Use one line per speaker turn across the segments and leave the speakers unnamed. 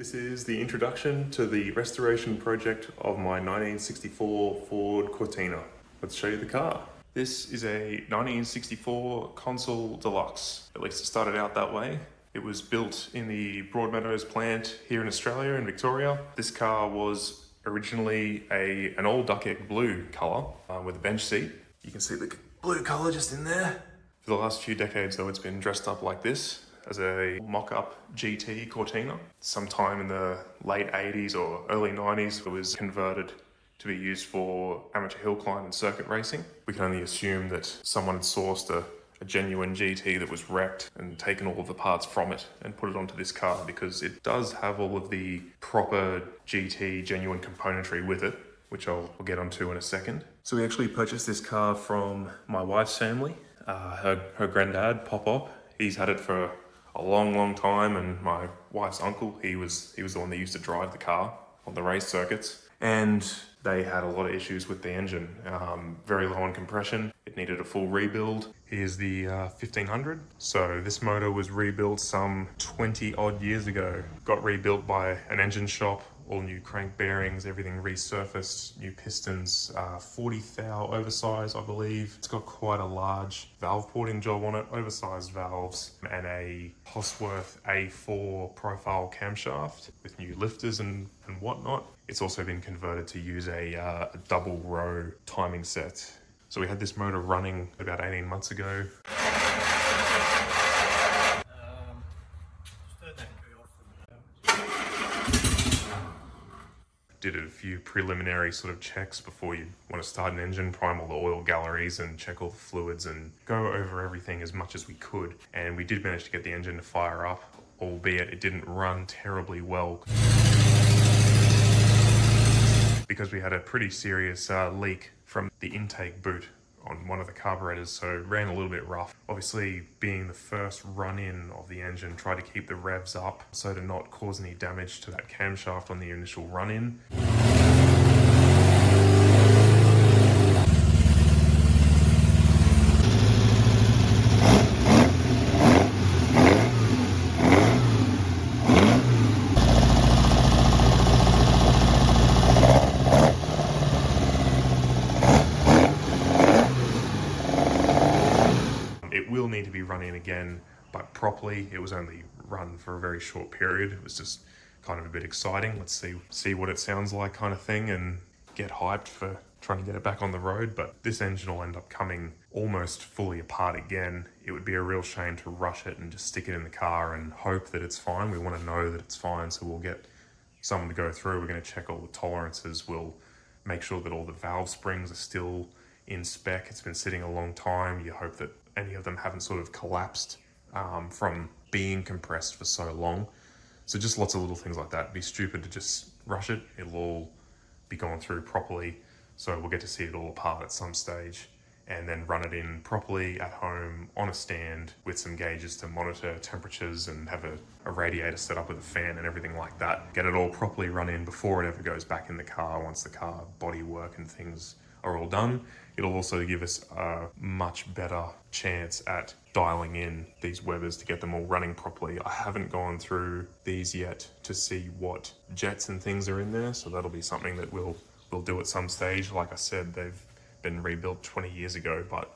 This is the introduction to the restoration project of my 1964 Ford Cortina. Let's show you the car. This is a 1964 Consul Deluxe. At least it started out that way. It was built in the Broadmeadows plant here in Australia, in Victoria. This car was originally an all duck egg blue colour with a bench seat. You can see the blue colour just in there. For the last few decades though, it's been dressed up like this, as a mock-up GT Cortina. Sometime in the late 80s or early 90s, it was converted to be used for amateur hill climb and circuit racing. We can only assume that someone had sourced a genuine GT that was wrecked and taken all of the parts from it and put it onto this car, because it does have all of the proper GT genuine componentry with it, which I'll get onto in a second. So we actually purchased this car from my wife's family. Her granddad, Pop-Op, he's had it for a long time, and my wife's uncle, he was the one that used to drive the car on the race circuits, and they had a lot of issues with the engine. Very low on compression. It needed a full rebuild. Here's the 1500. So this motor was rebuilt some 20 odd years ago. Got rebuilt by an engine shop, all new crank bearings, everything resurfaced, new pistons, 40 thou oversize, I believe. It's got quite a large valve porting job on it, oversized valves, and a Hosworth A4 profile camshaft with new lifters and whatnot. It's also been converted to use a double row timing set. So we had this motor running about 18 months ago. Did a few preliminary sort of checks before you want to start an engine, prime all the oil galleries and check all the fluids and go over everything as much as we could. And we did manage to get the engine to fire up, albeit it didn't run terribly well, because we had a pretty serious leak from the intake boot on one of the carburettors, so it ran a little bit rough. Obviously, being the first run-in of the engine, tried to keep the revs up so to not cause any damage to that camshaft on the initial run-in. Will need to be running again, but properly. It was only run for a very short period. It was just kind of a bit exciting. Let's see what it sounds like, kind of thing, and get hyped for trying to get it back on the road. But this engine will end up coming almost fully apart again. It would be a real shame to rush it and just stick it in the car and hope that it's fine. We want to know that it's fine, so we'll get someone to go through. We're going to check all the tolerances. We'll make sure that all the valve springs are still in spec. It's been sitting a long time. You hope that any of them haven't sort of collapsed from being compressed for so long. So just lots of little things like that. It'd be stupid to just rush it. It'll all be gone through properly. So we'll get to see it all apart at some stage, and then run it in properly at home on a stand with some gauges to monitor temperatures, and have a radiator set up with a fan and everything like that. Get it all properly run in before it ever goes back in the car, once the car body work and things are all done. It'll also give us a much better chance at dialing in these Webers to get them all running properly. I haven't gone through these yet to see what jets and things are in there, so that'll be something that we'll do at some stage. Like I said, they've been rebuilt 20 years ago, but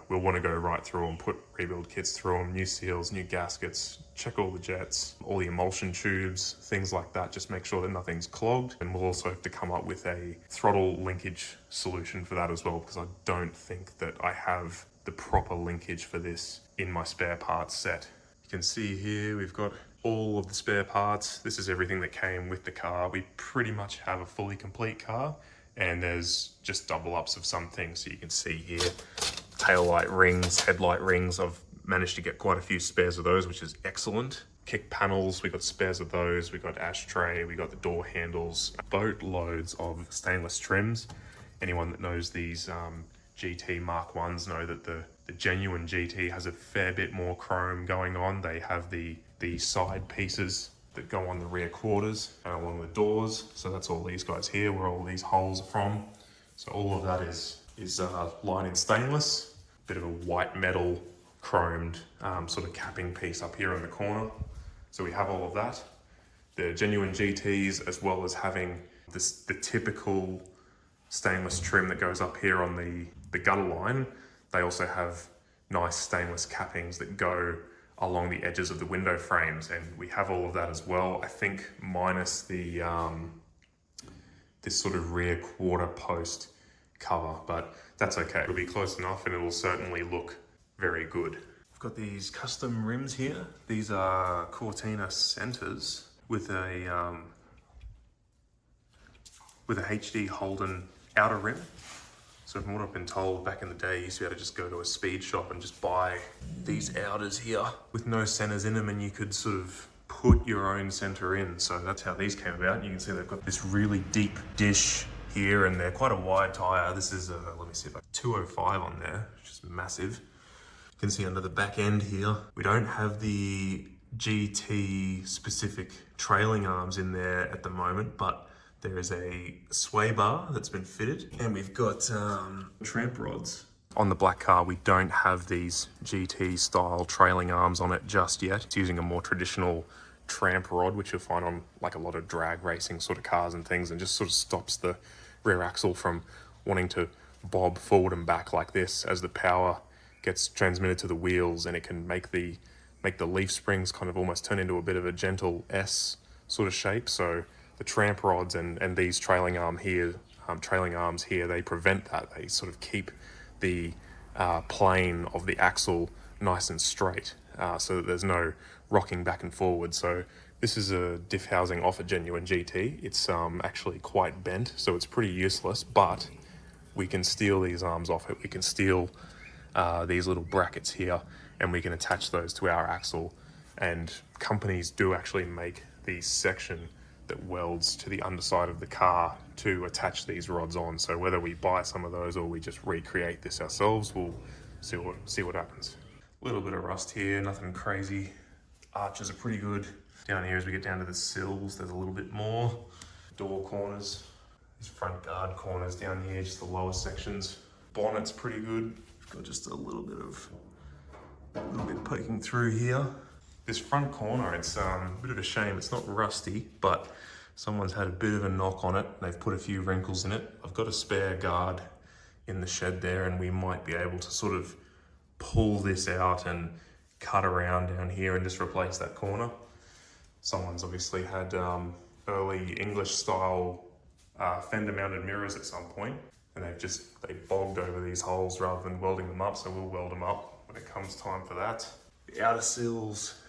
we'll want to go right through and put rebuild kits through them, new seals, new gaskets, check all the jets, all the emulsion tubes, things like that. Just make sure that nothing's clogged. And we'll also have to come up with a throttle linkage solution for that as well, because I don't think that I have the proper linkage for this in my spare parts set. You can see here we've got all of the spare parts. This is everything that came with the car. We pretty much have a fully complete car, and there's just double ups of some things. So you can see here, taillight rings, headlight rings. I've managed to get quite a few spares of those, which is excellent. Kick panels, we got spares of those. We got ashtray, we got the door handles, boatloads of stainless trims. Anyone that knows these GT Mark 1s know that the genuine GT has a fair bit more chrome going on. They have the side pieces that go on the rear quarters and along the doors. So that's all these guys here, where all these holes are from. So all of that is lined in stainless. Bit of a white metal chromed sort of capping piece up here in the corner. So we have all of that. the genuine GTs, as well as having the typical stainless trim that goes up here on the gutter line. They also have nice stainless cappings that go along the edges of the window frames, and we have all of that as well. I think minus the this sort of rear quarter post cover, but that's okay. It'll be close enough and it'll certainly look very good. I've got these custom rims here. These are Cortina centers with a HD Holden outer rim. So from what I've been told, back in the day, you used to be able to just go to a speed shop and just buy these outers here with no centers in them, and you could sort of put your own center in. So that's how these came about. You can see they've got this really deep dish here, and they're quite a wide tire. This is let me see if I 205 on there, which is massive. You can see under the back end here, we don't have the GT specific trailing arms in there at the moment, but there is a sway bar that's been fitted, and we've got Tramp rods. On the black car, we don't have these GT style trailing arms on it just yet. It's using a more traditional Tramp rod, which you'll find on like a lot of drag racing sort of cars and things, and just sort of stops the rear axle from wanting to bob forward and back like this as the power gets transmitted to the wheels, and it can make the leaf springs kind of almost turn into a bit of a gentle S sort of shape. So the Tramp rods and these trailing arms here, they prevent that. They sort of keep the plane of the axle nice and straight, so that there's no rocking back and forward. So this is a diff housing off a genuine GT. It's actually quite bent, so it's pretty useless, but we can steal these arms off it. We can steal these little brackets here, and we can attach those to our axle. And companies do actually make these section that welds to the underside of the car to attach these rods on. So whether we buy some of those or we just recreate this ourselves, we'll see what happens. A little bit of rust here, nothing crazy. Arches are pretty good. Down here, as we get down to the sills, there's a little bit more. Door corners, these front guard corners down here, just the lower sections. Bonnet's pretty good. Got just a little bit poking through here. This front corner, it's a bit of a shame. It's not rusty, but someone's had a bit of a knock on it. They've put a few wrinkles in it. I've got a spare guard in the shed there, and we might be able to sort of pull this out and cut around down here and just replace that corner. Someone's obviously had early English style fender mounted mirrors at some point, and they bogged over these holes rather than welding them up, so we'll weld them up when it comes time for that. The outer sills,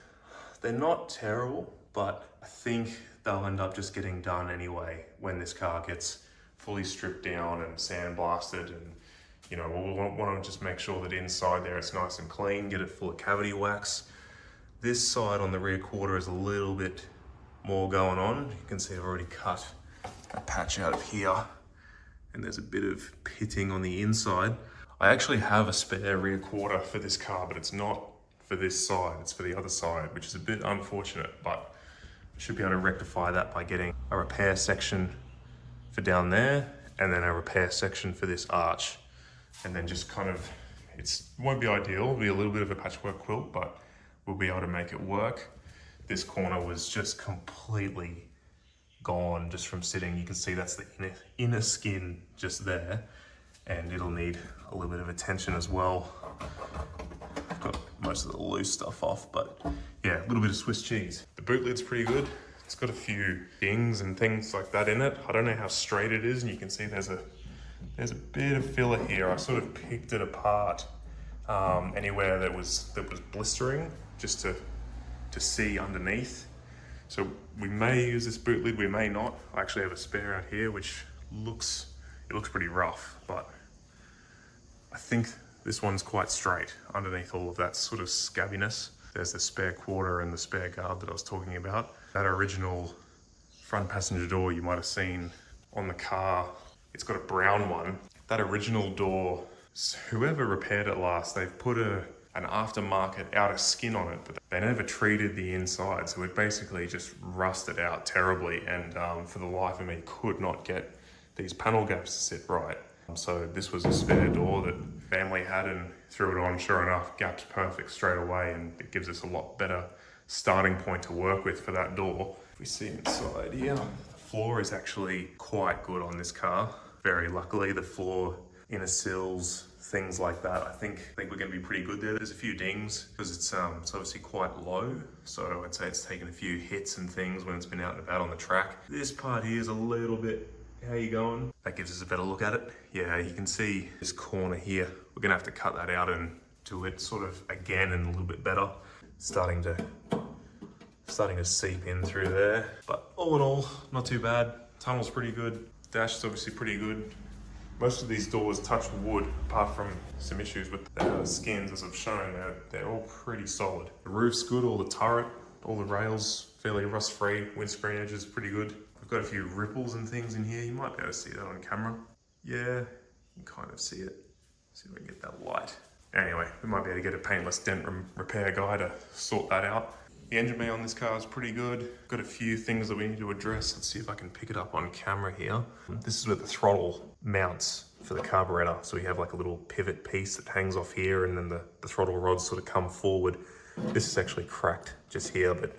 they're not terrible, but I think they'll end up just getting done anyway when this car gets fully stripped down and sandblasted, and you know, we'll want to just make sure that inside there it's nice and clean, get it full of cavity wax. This side on the rear quarter is a little bit more going on. You can see I've already cut a patch out of here, and there's a bit of pitting on the inside. I actually have a spare rear quarter for this car, but it's not for this side, it's for the other side, which is a bit unfortunate, but I should be able to rectify that by getting a repair section for down there, and then a repair section for this arch. And then just kind of, it won't be ideal, it'll be a little bit of a patchwork quilt, but we'll be able to make it work. This corner was just completely gone just from sitting. You can see that's the inner skin just there, and it'll need a little bit of attention as well. I've got most of the loose stuff off, but yeah, a little bit of Swiss cheese. The boot lid's pretty good. It's got a few dings and things like that in it. I don't know how straight it is, and you can see there's a bit of filler here. I sort of picked it apart anywhere that was blistering, just to see underneath. So we may use this boot lid, we may not. I actually have a spare out here, which looks pretty rough, but I think this one's quite straight underneath all of that sort of scabbiness. There's the spare quarter and the spare guard that I was talking about. That original front passenger door you might have seen on the car, it's got a brown one. That original door, whoever repaired it last, they've put an aftermarket outer skin on it, but they never treated the inside, so it basically just rusted out terribly, and for the life of me could not get these panel gaps to sit right. So this was a spare door that family had, and threw it on. Sure enough, gapped perfect straight away, and it gives us a lot better starting point to work with for that door. If we see inside here, the floor is actually quite good on this car. Very luckily, the floor, inner sills, things like that, I think we're going to be pretty good there. There's a few dings because it's obviously quite low, so I'd say it's taken a few hits and things when it's been out and about on the track. This part here is a little bit, how you going? That gives us a better look at it. Yeah, you can see this corner here. We're going to have to cut that out and do it sort of again and a little bit better. Starting to seep in through there, but all in all, not too bad. Tunnel's pretty good. Dash is obviously pretty good. Most of these doors touch wood, apart from some issues with the skins, as I've shown. They're all pretty solid. The roof's good, all the turret, all the rails, fairly rust-free. Windscreen edge is pretty good. I've got a few ripples and things in here. You might be able to see that on camera. Yeah, you can kind of see it. See if we can get that light. Anyway, we might be able to get a paintless dent repair guy to sort that out. The engine bay on this car is pretty good. Got a few things that we need to address. Let's see if I can pick it up on camera here. This is where the throttle mounts for the carburetor. So we have like a little pivot piece that hangs off here, and then the throttle rods sort of come forward. This is actually cracked just here, but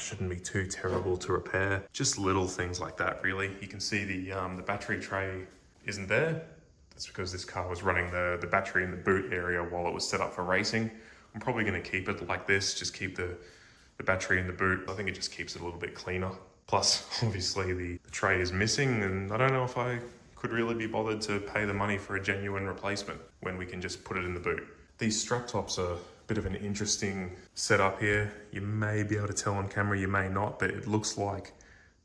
shouldn't be too terrible to repair. Just little things like that, really. You can see the battery tray isn't there. That's because this car was running the battery in the boot area while it was set up for racing. I'm probably going to keep it like this, just keep the battery in the boot. I think it just keeps it a little bit cleaner. Plus, obviously, the tray is missing, and I don't know if I could really be bothered to pay the money for a genuine replacement when we can just put it in the boot. These strut tops are a bit of an interesting setup here. You may be able to tell on camera, you may not, but it looks like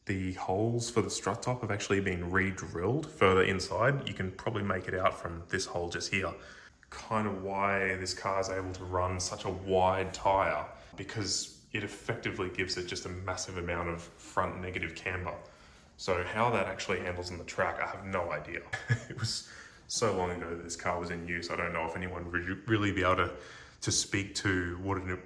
the holes for the strut top have actually been re-drilled further inside. You can probably make it out from this hole just here. Kind of why this car is able to run such a wide tire, because it effectively gives it just a massive amount of front negative camber. So how that actually handles on the track, I have no idea. It was so long ago that this car was in use. I don't know if anyone would really be able to speak to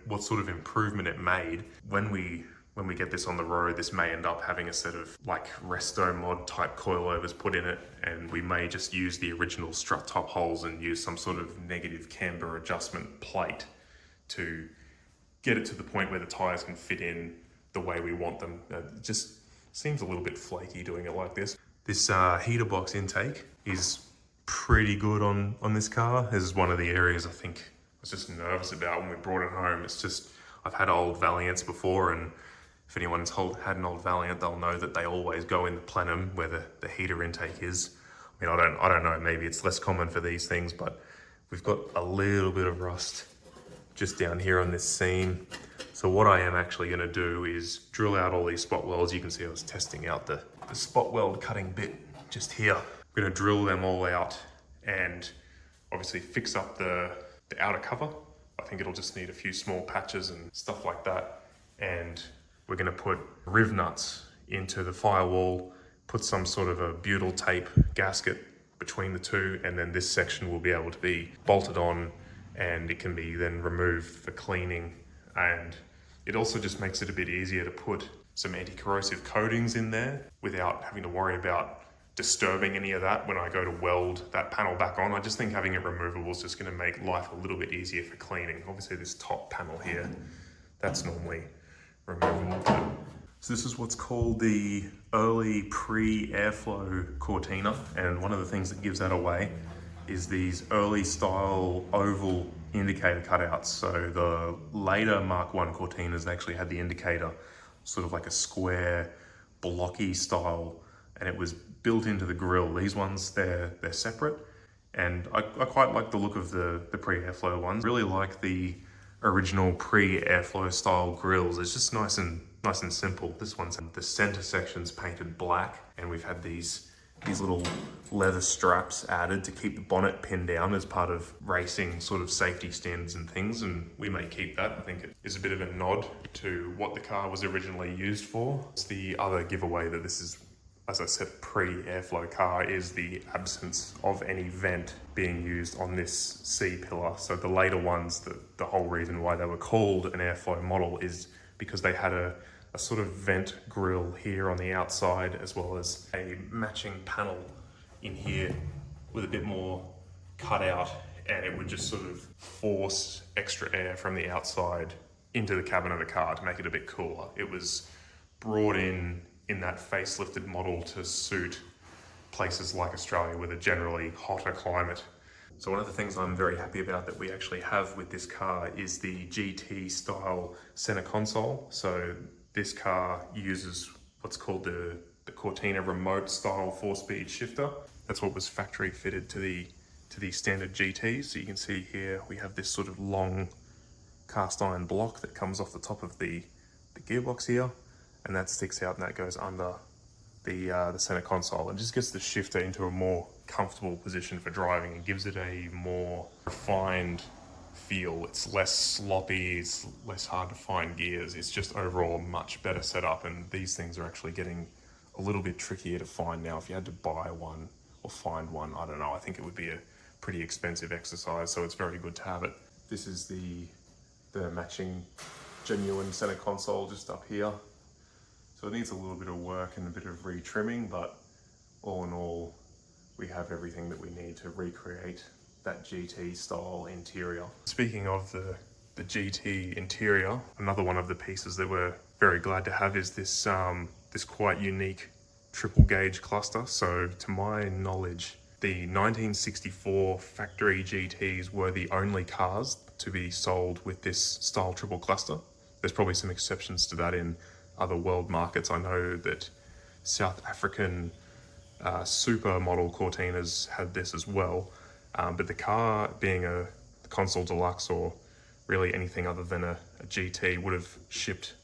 what sort of improvement it made. When we get this on the road, this may end up having a set of like resto mod type coilovers put in it, and we may just use the original strut top holes and use some sort of negative camber adjustment plate to get it to the point where the tires can fit in the way we want them. It just seems a little bit flaky doing it like this. This heater box intake is pretty good on this car. This is one of the areas I think I was just nervous about when we brought it home. It's just, I've had old Valiants before, and if anyone's had an old Valiant, they'll know that they always go in the plenum where the heater intake is. I mean, I don't know, maybe it's less common for these things, but we've got a little bit of rust just down here on this seam. So what I am actually gonna do is drill out all these spot welds. You can see I was testing out the spot weld cutting bit just here. I'm gonna drill them all out and obviously fix up the outer cover. I think it'll just need a few small patches and stuff like that. And we're going to put riv nuts into the firewall, put some sort of a butyl tape gasket between the two, and then this section will be able to be bolted on, and it can be then removed for cleaning. And it also just makes it a bit easier to put some anti-corrosive coatings in there without having to worry about disturbing any of that when I go to weld that panel back on. I just think having it removable is just going to make life a little bit easier for cleaning. Obviously this top panel here, that's normally removable. So this is what's called the early pre-airflow Cortina, and one of the things that gives that away is these early style oval indicator cutouts. So the later Mark 1 Cortinas actually had the indicator sort of like a square blocky style, and it was built into the grille. These ones, they're separate, and I quite like the look of the pre-airflow ones. Really like the original pre-airflow style grills. It's just nice and simple. This one's, the center section's painted black, and we've had these little leather straps added to keep the bonnet pinned down as part of racing sort of safety standards and things, and we may keep that. I think it is a bit of a nod to what the car was originally used for. It's the other giveaway that this is, as I said, pre-airflow car, is the absence of any vent being used on this C-pillar. So the later ones, the whole reason why they were called an airflow model is because they had a sort of vent grill here on the outside, as well as a matching panel in here with a bit more cut out, and it would just sort of force extra air from the outside into the cabin of the car to make it a bit cooler. It was brought in that facelifted model to suit places like Australia with a generally hotter climate. So one of the things I'm very happy about that we actually have with this car is the GT style center console. So this car uses what's called the Cortina remote style 4-speed shifter. That's what was factory fitted to the standard GTs. So you can see here we have this sort of long cast iron block that comes off the top of the gearbox here, and that sticks out and that goes under the center console and just gets the shifter into a more comfortable position for driving and gives it a more refined feel. It's less sloppy, it's less hard to find gears. It's just overall a much better setup, and these things are actually getting a little bit trickier to find now. If you had to buy one or find one, I don't know, I think it would be a pretty expensive exercise, so it's very good to have it. This is the matching genuine center console just up here. So it needs a little bit of work and a bit of re-trimming, but all in all, we have everything that we need to recreate that GT style interior. Speaking of the GT interior, another one of the pieces that we're very glad to have is this this quite unique triple gauge cluster. So to my knowledge, the 1964 factory GTs were the only cars to be sold with this style triple cluster. There's probably some exceptions to that in other world markets. I know that South African super model Cortinas had this as well, but the car being a Consul Deluxe or really anything other than a GT would have shipped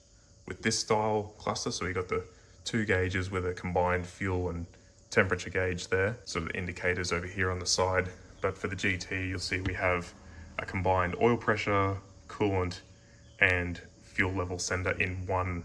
with this style cluster. So we got the 2 gauges with a combined fuel and temperature gauge there, sort of indicators over here on the side. But for the GT, you'll see we have a combined oil pressure, coolant, and fuel level sender in one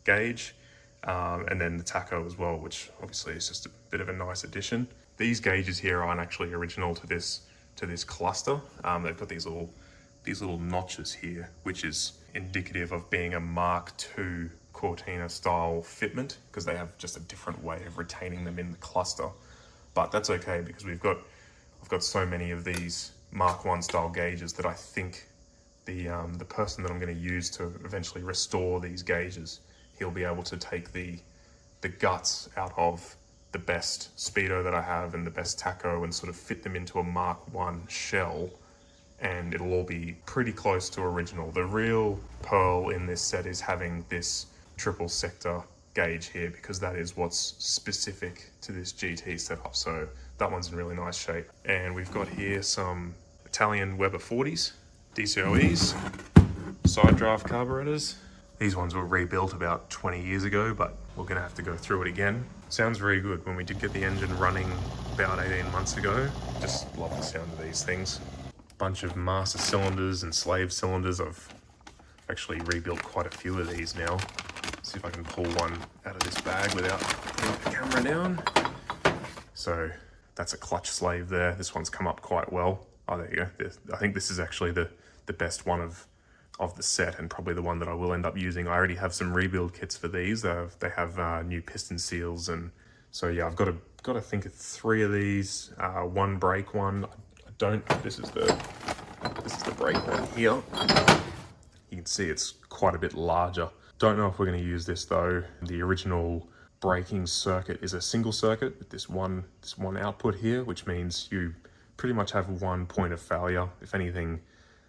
gauge, and then the tacho as well, which obviously is just a bit of a nice addition. These gauges here aren't actually original to this cluster. They've got these little notches here, which is indicative of being a Mark II Cortina style fitment, because they have just a different way of retaining them in the cluster. But that's okay, because I've got so many of these Mark I style gauges that I think the person that I'm going to use to eventually restore these gauges, he'll be able to take the guts out of the best speedo that I have and the best tacho and sort of fit them into a Mark I shell, and it'll all be pretty close to original. The real pearl in this set is having this triple sector gauge here, because that is what's specific to this GT setup. So that one's in really nice shape. And we've got here some Italian Weber 40s, DCOEs, side draft carburetors. These ones were rebuilt about 20 years ago, but we're gonna have to go through it again. Sounds very good. When we did get the engine running about 18 months ago, just love the sound of these things. Bunch of master cylinders and slave cylinders. I've actually rebuilt quite a few of these now. See if I can pull one out of this bag without putting the camera down. So that's a clutch slave there. This one's come up quite well. Oh, there you go. I think this is actually the best one of the set, and probably the one that I will end up using. I already have some rebuild kits for these. They have new piston seals, and so yeah, I've got to think of 3 of these. One brake one. This is the brake one here. You can see it's quite a bit larger. Don't know if we're going to use this though. The original braking circuit is a single circuit with this one output here, which means you pretty much have one point of failure. If anything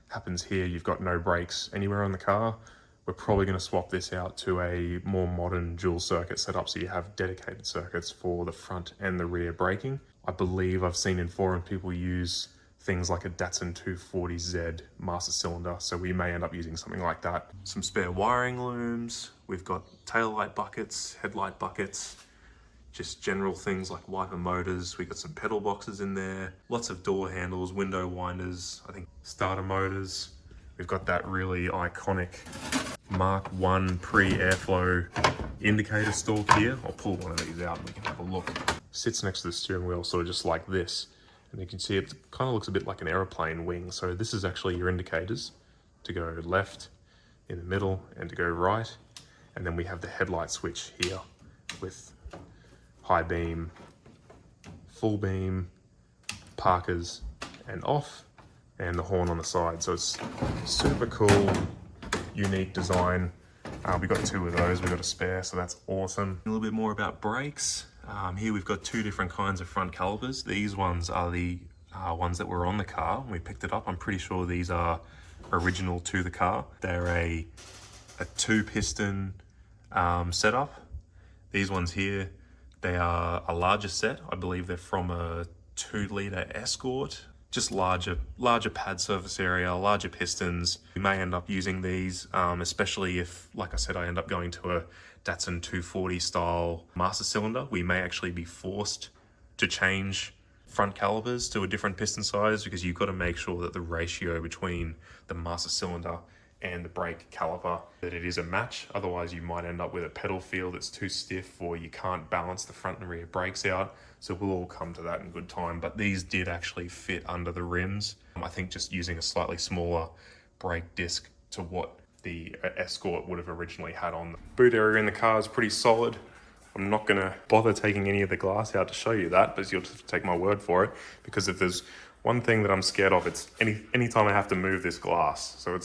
happens here, you've got no brakes anywhere on the car. We're probably going to swap this out to a more modern dual circuit setup, so you have dedicated circuits for the front and the rear braking. I believe I've seen in forum people use things like a Datsun 240Z master cylinder, so we may end up using something like that. Some spare wiring looms. We've got taillight buckets, headlight buckets, just general things like wiper motors. We got some pedal boxes in there, lots of door handles, window winders, I think starter motors. We've got that really iconic Mark I pre-airflow indicator stalk here. I'll pull one of these out and we can have a look. Sits next to the steering wheel, sort of just like this. And you can see it kind of looks a bit like an aeroplane wing. So this is actually your indicators to go left, in the middle, and to go right. And then we have the headlight switch here with high beam, full beam, parkers, and off, and the horn on the side. So it's super cool, unique design. We've got 2 of those, we've got a spare, so that's awesome. A little bit more about brakes. Here we've got 2 different kinds of front calipers. These ones are the ones that were on the car when we picked it up. I'm pretty sure these are original to the car. They're a 2-piston setup. These ones here, they are a larger set. I believe they're from a 2-litre Escort. Just larger pad surface area, larger pistons. We may end up using these, especially if, like I said, I end up going to a Datsun 240 style master cylinder. We may actually be forced to change front calipers to a different piston size, because you've got to make sure that the ratio between the master cylinder and the brake caliper, that it is a match. Otherwise you might end up with a pedal feel that's too stiff, or you can't balance the front and rear brakes out. So we'll all come to that in good time. But these did actually fit under the rims. I think just using a slightly smaller brake disc to what the Escort would have originally had on. The boot area in the car is pretty solid. I'm not gonna bother taking any of the glass out to show you that, but you'll just take my word for it, because if there's one thing that I'm scared of, it's any time I have to move this glass. So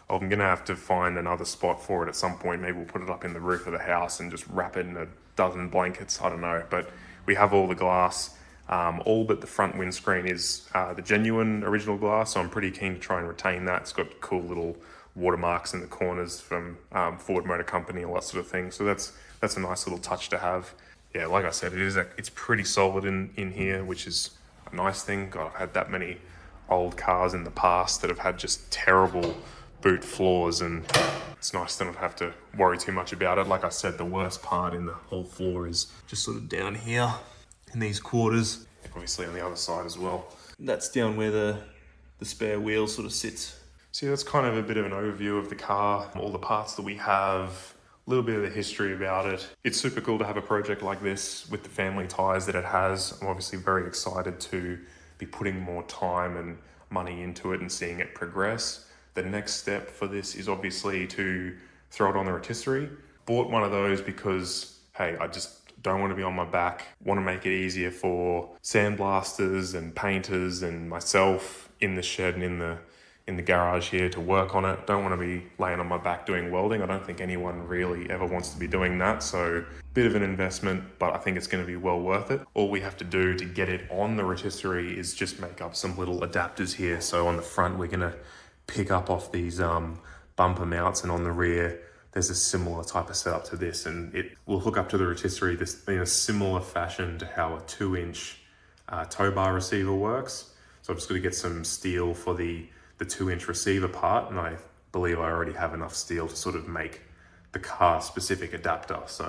I'm gonna have to find another spot for it at some point. Maybe we'll put it up in the roof of the house and just wrap it in a dozen blankets, I don't know. But we have all the glass, all but the front windscreen is the genuine original glass, so I'm pretty keen to try and retain that. It's got cool little watermarks in the corners from Ford Motor Company, all that sort of thing. So that's a nice little touch to have. Yeah, like I said, it's pretty solid in here, which is a nice thing. God, I've had that many old cars in the past that have had just terrible boot floors, and it's nice to not have to worry too much about it. Like I said, the worst part in the whole floor is just sort of down here in these quarters, obviously on the other side as well. That's down where the spare wheel sort of sits. So yeah, that's kind of a bit of an overview of the car, all the parts that we have, a little bit of the history about it. It's super cool to have a project like this with the family ties that it has. I'm obviously very excited to be putting more time and money into it and seeing it progress. The next step for this is obviously to throw it on the rotisserie. Bought one of those because, hey, I just don't want to be on my back. Want to make it easier for sandblasters and painters and myself in the shed and in the garage here to work on it. Don't want to be laying on my back doing welding. I don't think anyone really ever wants to be doing that. So bit of an investment, but I think it's going to be well worth it. All we have to do to get it on the rotisserie is just make up some little adapters here. So on the front, we're going to pick up off these bumper mounts, and on the rear there's a similar type of setup to this, and it will hook up to the rotisserie in a similar fashion to how a 2-inch tow bar receiver works. So I'm just going to get some steel for the 2-inch receiver part, and I believe I already have enough steel to sort of make the car specific adapter. So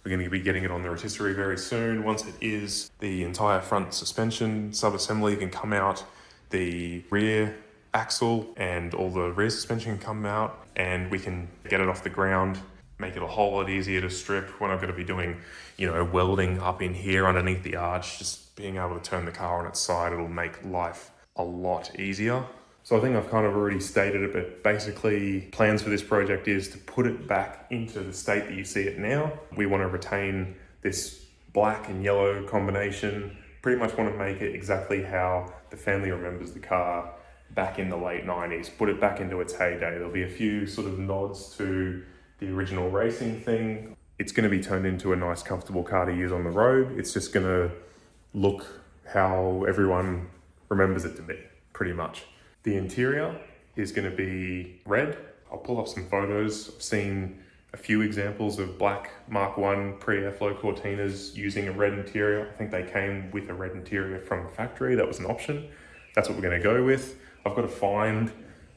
we're going to be getting it on the rotisserie very soon. Once it is, the entire front suspension sub-assembly can come out, the rear axle and all the rear suspension can come out, and we can get it off the ground, make it a whole lot easier to strip. When I'm going to be doing, welding up in here underneath the arch, just being able to turn the car on its side, it'll make life a lot easier. So I think I've kind of already stated it, but basically plans for this project is to put it back into the state that you see it now. We want to retain this black and yellow combination, pretty much want to make it exactly how the family remembers the car back in the late 90s, put it back into its heyday. There'll be a few sort of nods to the original racing thing. It's going to be turned into a nice, comfortable car to use on the road. It's just going to look how everyone remembers it to be, pretty much. The interior is going to be red. I'll pull up some photos. I've seen a few examples of black Mark 1 pre-airflow Cortinas using a red interior. I think they came with a red interior from the factory. That was an option. That's what we're going to go with. I've got to find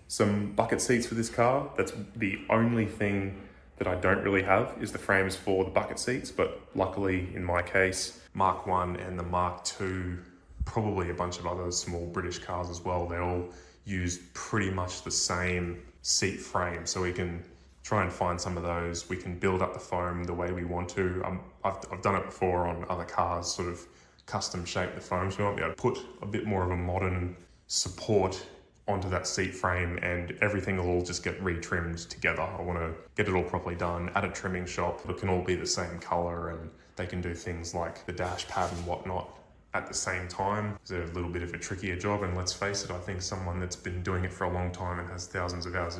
some bucket seats for this car. That's the only thing that I don't really have, is the frames for the bucket seats. But luckily, in my case, Mark 1 and the Mark 2, probably a bunch of other small British cars as well, they all use pretty much the same seat frame. So we can try and find some of those. We can build up the foam the way we want to. I've done it before on other cars, sort of custom shape the foam. So we might be able to put a bit more of a modern support onto that seat frame, and everything will all just get retrimmed together. I want to get it all properly done at a trimming shop. It can all be the same color, and they can do things like the dash pad and whatnot at the same time, it's a little bit of a trickier job, and let's face it, I think someone that's been doing it for a long time and has thousands of hours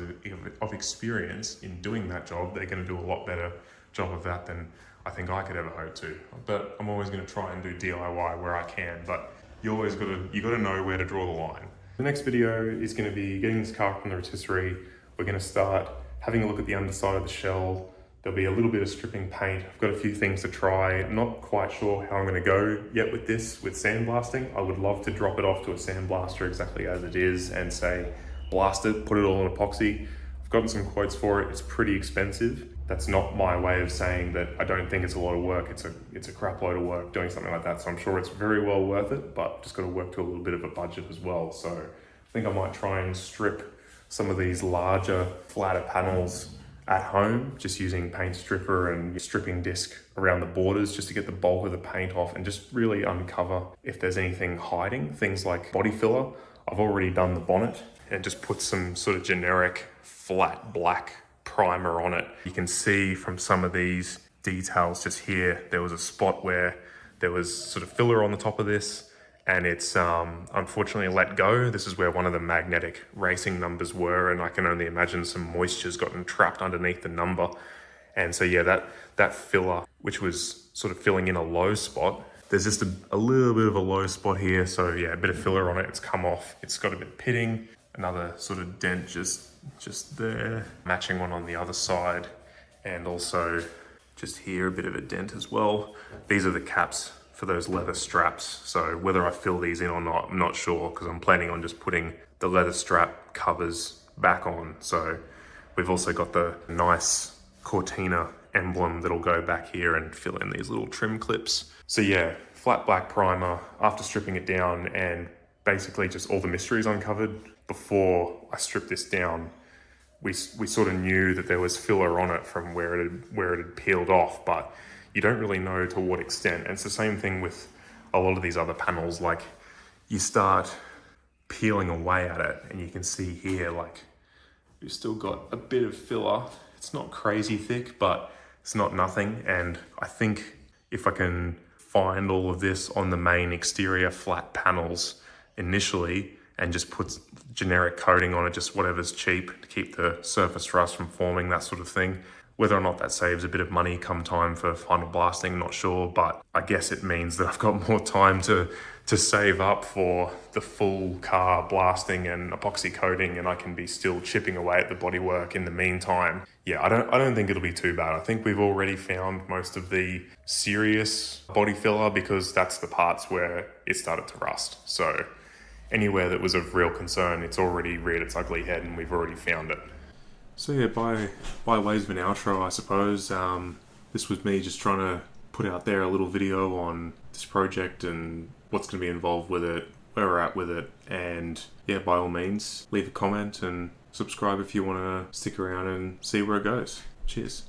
of experience in doing that job, they're going to do a lot better job of that than I think I could ever hope to. But I'm always going to try and do DIY where I can, but you got to know where to draw the line. The next video is going to be getting this car from the rotisserie. We're going to start having a look at the underside of the shell. There'll be a little bit of stripping paint. I've got a few things to try. I'm not quite sure how I'm going to go yet with this, with sandblasting. I would love to drop it off to a sandblaster exactly as it is and say, blast it, put it all in epoxy. I've gotten some quotes for it. It's pretty expensive. That's not my way of saying that I don't think it's a lot of work. It's a crap load of work doing something like that. So I'm sure it's very well worth it, but just got to work to a little bit of a budget as well. So I think I might try and strip some of these larger, flatter panels at home, just using paint stripper and stripping disc around the borders just to get the bulk of the paint off and just really uncover if there's anything hiding, things like body filler. I've already done the bonnet and just put some sort of generic flat black primer on it. You can see from some of these details just here, there was a spot where there was sort of filler on the top of this, and it's unfortunately let go. This is where one of the magnetic racing numbers were, and I can only imagine some moisture's gotten trapped underneath the number. And so yeah, that filler, which was sort of filling in a low spot, there's just a little bit of a low spot here. So yeah, a bit of filler on it, it's come off. It's got a bit of pitting, another sort of dent just there, matching one on the other side, and also just here a bit of a dent as well. These are the caps for those leather straps. So whether I fill these in or not, I'm not sure, because I'm planning on just putting the leather strap covers back on. So we've also got the nice Cortina emblem that'll go back here and fill in these little trim clips. So yeah, flat black primer after stripping it down, and basically just all the mysteries uncovered. Before I stripped this down, we sort of knew that there was filler on it from where it had peeled off, but you don't really know to what extent. And it's the same thing with a lot of these other panels. Like, you start peeling away at it and you can see here, like, we've still got a bit of filler. It's not crazy thick, but it's not nothing. And I think if I can find all of this on the main exterior flat panels initially and just put generic coating on it, just whatever's cheap to keep the surface rust from forming, that sort of thing. Whether or not that saves a bit of money come time for final blasting, not sure, but I guess it means that I've got more time to save up for the full car blasting and epoxy coating, and I can be still chipping away at the bodywork in the meantime. Yeah, I don't think it'll be too bad. I think we've already found most of the serious body filler, because that's the parts where it started to rust. So anywhere that was of real concern, it's already reared its ugly head and we've already found it. So yeah, by ways of an outro, I suppose, this was me just trying to put out there a little video on this project and what's going to be involved with it, where we're at with it, and yeah, by all means, leave a comment and subscribe if you want to stick around and see where it goes. Cheers.